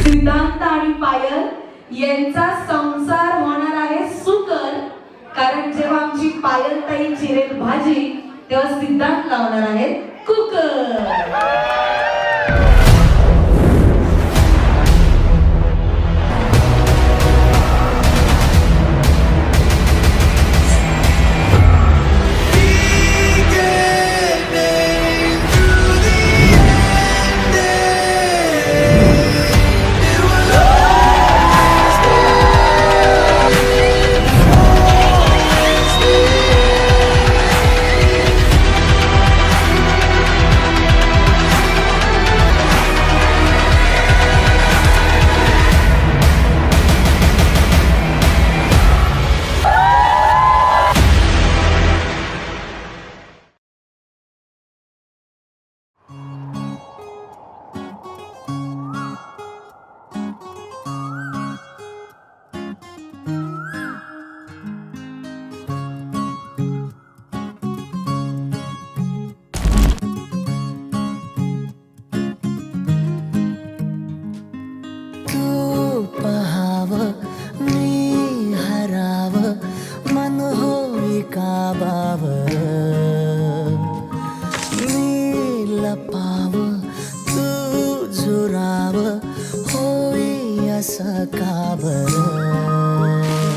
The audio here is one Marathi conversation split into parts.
सिद्धांत आणि पायल यांचा संसार होणार आहे सुकर, कारण जेव्हा आमची पायल ताई चिरेल भाजी तेव्हा सिद्धांत लावणार आहे कुकर.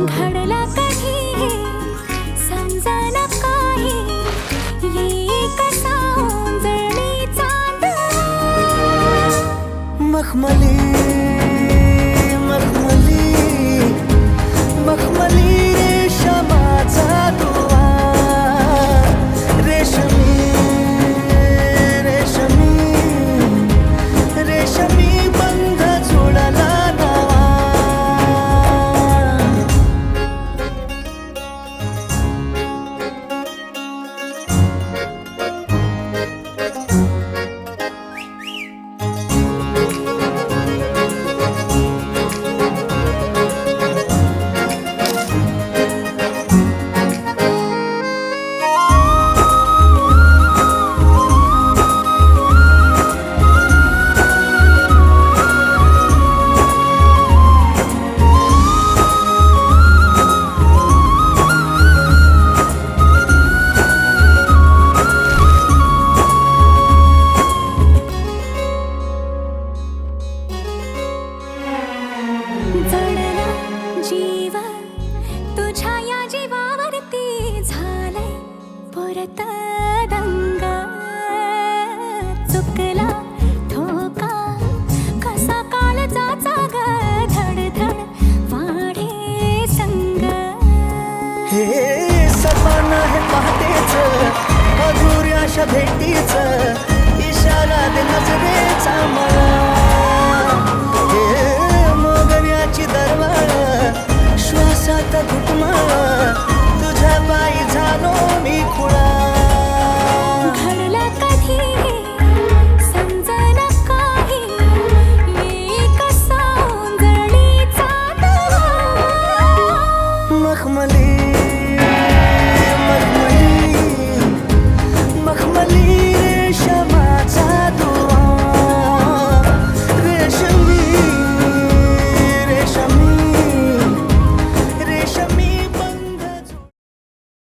घडला कधी समजना काही ये कसा जळली चांद मखमली मखमली मखमली रेशमाचा दुवा रेशमी रेशमी रेशमी बंध जोडला जीव तुझ्या या जीवावरती झालंय परत दंग चुकला ठोका कसा काळजाचा ग धडधड वाढे संग हे सपन आहे पहाटेच अधुऱ्या अशा भेटीच इशारा दे नजरेचा मला